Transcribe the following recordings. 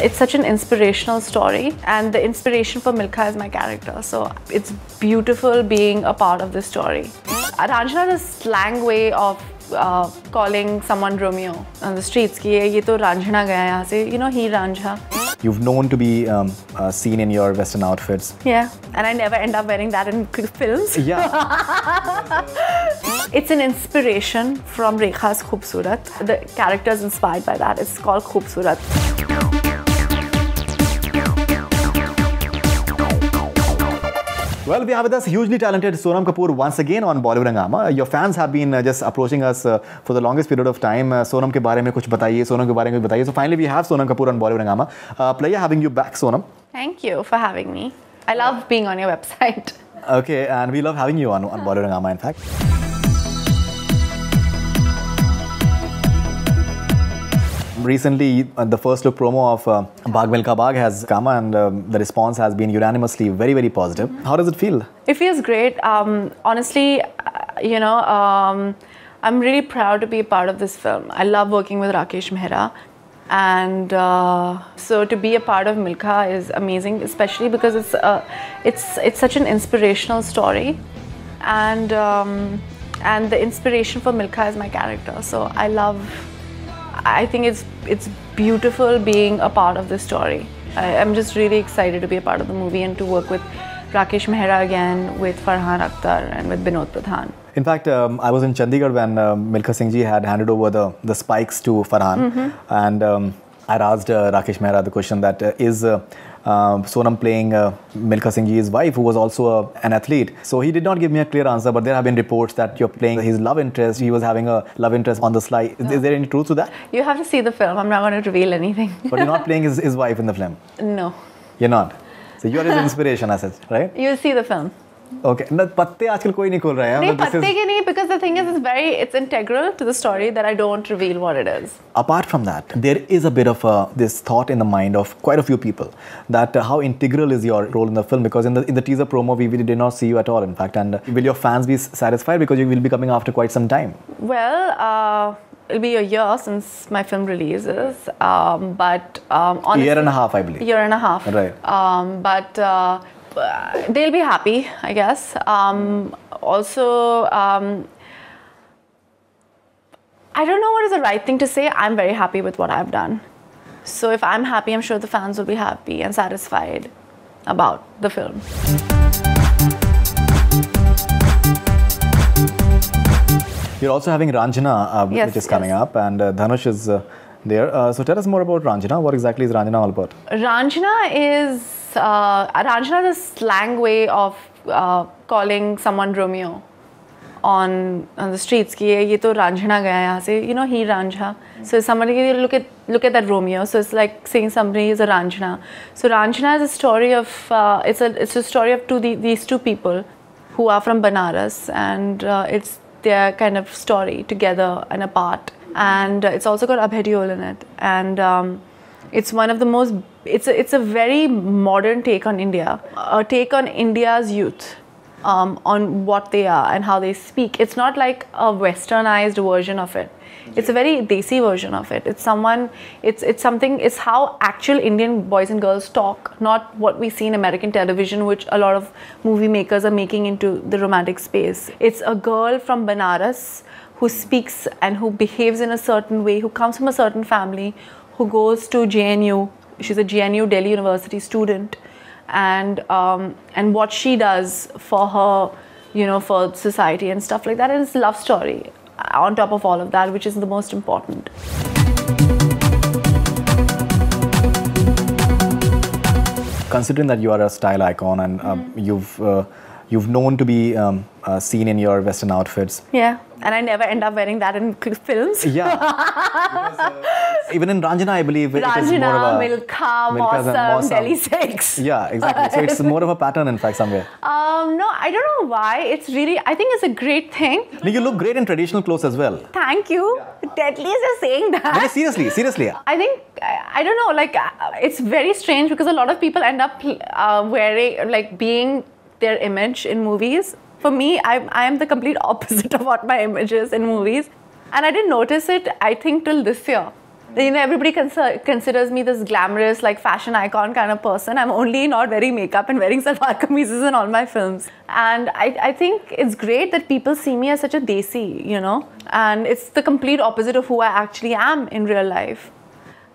It's such an inspirational story, and the inspiration for Milkha is my character. So it's beautiful being a part of this story. Raanjhana is a slang way of calling someone Romeo on the streets. Ki ye to Raanjhana gaya yahan se, you know, he Raanjha. You've known to be seen in your Western outfits. Yeah, and I never end up wearing that in films. Yeah. It's an inspiration from Rekha's Khoobsurat. The character is inspired by that. It's called Khubsurat. Well, we have with us hugely talented Sonam Kapoor once again on Bollywood Hungama. Your fans have been just approaching us for the longest period of time. Sonam ke baare mein kuch bataiye, Sonam ke baare mein kuch bataiye. So finally we have Sonam Kapoor on Bollywood Hungama. Pleasure having you back, Sonam. Thank you for having me. I love being on your website. Okay, and we love having you on Bollywood Hungama, in fact. Recently, the first look promo of Bhaag Milkha Bhaag has come, and the response has been unanimously very, very positive. How does it feel? It feels great. Honestly, you know, I'm really proud to be a part of this film. I love working with Rakesh Mehra, and so to be a part of Milkha is amazing, especially because it's such an inspirational story, and the inspiration for Milkha is my character. So I think it's beautiful being a part of this story. I'm just really excited to be a part of the movie and to work with Rakesh Mehra again, with Farhan Akhtar and with Binod Pradhan. In fact, I was in Chandigarh when Milkha Singh ji had handed over the spikes to Farhan, and I asked Rakesh Mehra the question that is Sonam playing Milkha Singh ji's wife, who was also an athlete. So he did not give me a clear answer, but there have been reports that you're playing his love interest. He was having a love interest on the sly. Is there any truth to that? You have to see the film. I'm not going to reveal anything. But you're not playing his wife in the film? No. You're not? So you are his inspiration as such, right? You'll see the film. Okay. No, patte aajkal koi nahi khol raha hai. Nahi, patte ke nahi, because the thing is, it's integral to the story that I don't reveal what it is. Apart from that, there is a bit of this thought in the mind of quite a few people that how integral is your role in the film, because in the teaser promo we did not see you at all, in fact. And will your fans be satisfied because you will be coming after quite some time? Well, it'll be a year since my film releases, but honestly, year and a half, I believe. Year and a half. Right. But they'll be happy, I guess. Also, I don't know what is the right thing to say. I'm very happy with what I've done. So if I'm happy, I'm sure the fans will be happy and satisfied about the film. You're also having Raanjhana, Yes, which is coming up, and Dhanush is there. So tell us more about Raanjhana. What exactly is Raanjhana all about? Raanjhana is a slang way of calling someone Romeo on the streets. Ki ye to Raanjhana gaya yahan se, you know, he Raanjha. So somebody look at that Romeo. So it's like saying somebody is a Raanjhana. So Raanjhana is a story of it's a story of these two people who are from Banaras, and it's their kind of story together and apart. And it's also got Abhay Deol in it, and it's one of the most. It's a very modern take on India, a take on India's youth, on what they are and how they speak. It's not like a westernized version of it. It's a very desi version of it. It's how actual Indian boys and girls talk, not what we see in American television, which a lot of movie makers are making into the romantic space. It's a girl from Banaras who speaks and who behaves in a certain way, who comes from a certain family, who goes to JNU. She's a JNU Delhi University student, and what she does for her, you know, for society and stuff like that. And it's a love story on top of all of that, which is the most important. Considering that you are a style icon and you've known to be seen in your Western outfits. Yeah, and I never end up wearing that in films. Yeah. Because, even in Raanjhana, I believe it is more of Raanjhana, a... Milkha, Mausam, Delhi 6. Yeah, exactly. So it's more of a pattern, in fact, somewhere. No, I don't know why. It's really, I think it's a great thing. No, you look great in traditional clothes as well. Thank you. At least you're saying that. No, seriously. I think, I don't know, like, it's very strange because a lot of people end up wearing, like, being their image in movies. For me, I am the complete opposite of what my image is in movies. And I didn't notice it, I think, till this year. You know, everybody considers me this glamorous, like fashion icon kind of person. I'm only not wearing makeup and wearing salwar kameezes in all my films. And I think it's great that people see me as such a desi, you know. And it's the complete opposite of who I actually am in real life.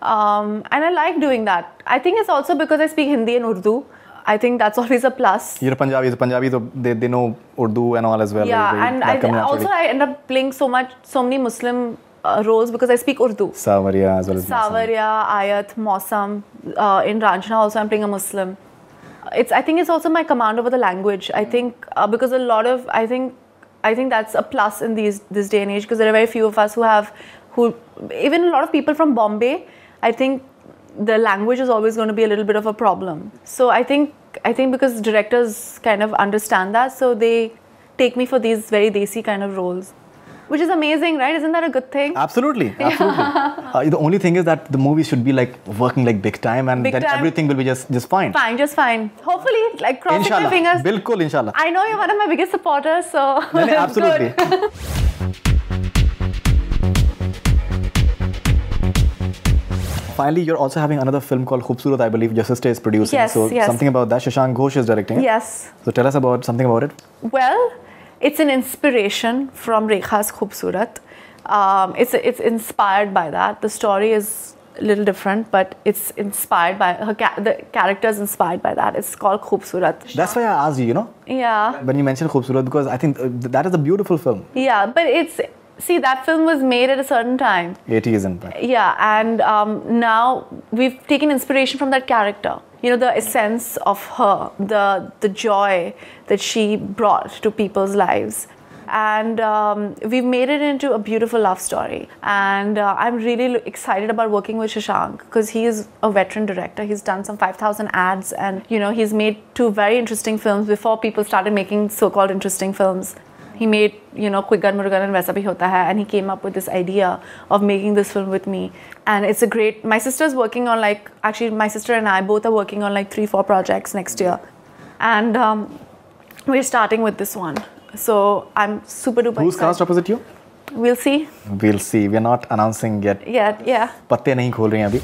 And I like doing that. I think it's also because I speak Hindi and Urdu. I think that's always a plus. You're Punjabi, so they know Urdu and all as well. Yeah, and I end up playing so many Muslim roles because I speak Urdu. Savarya as well as Savarya, Ayat, Mausam. In Raanjhana also I'm playing a Muslim. I think it's also my command over the language. I think because I think that's a plus in this day and age, because there are very few of us who even a lot of people from Bombay, I think the language is always going to be a little bit of a problem. So I think because directors kind of understand that, so they take me for these very desi kind of roles. Which is amazing, right? Isn't that a good thing? Absolutely, absolutely. The only thing is that the movie should be like working like big time, and then everything will be just fine. Just fine. Hopefully, like crossing my fingers. Bilkul, inshallah. I know you're one of my biggest supporters, so absolutely. Finally, you're also having another film called Khubsurat, I believe your sister is producing. Yes, yes. Something about that. Shashank Ghosh is directing it. Yes. So tell us something about it. Well, it's an inspiration from Rekha's Khoobsurat. It's inspired by that. The story is a little different, but it's inspired by the character is inspired by that. It's called Khubsurat. That's why I asked you, you know? Yeah. When you mentioned Khubsurat, because I think that is a beautiful film. Yeah, but see, that film was made at a certain time. 80s in fact. Yeah, and now we've taken inspiration from that character. You know, the essence of her, the joy that she brought to people's lives. And we've made it into a beautiful love story. And I'm really excited about working with Shashank, because he is a veteran director. He's done some 5,000 ads, and you know, he's made 2 very interesting films before people started making so-called interesting films. He made, you know, Quiggan Murugan and Waisa Bhi Hota Hai, and he came up with this idea of making this film with me. And it's a great, my sister's working on actually my sister and I both are working on 3-4 projects next year. And we're starting with this one. So I'm super duper excited. Who's cast opposite you? We'll see. We'll see. We're not announcing yet. Yeah. Patte nahi khol rahe hain abhi.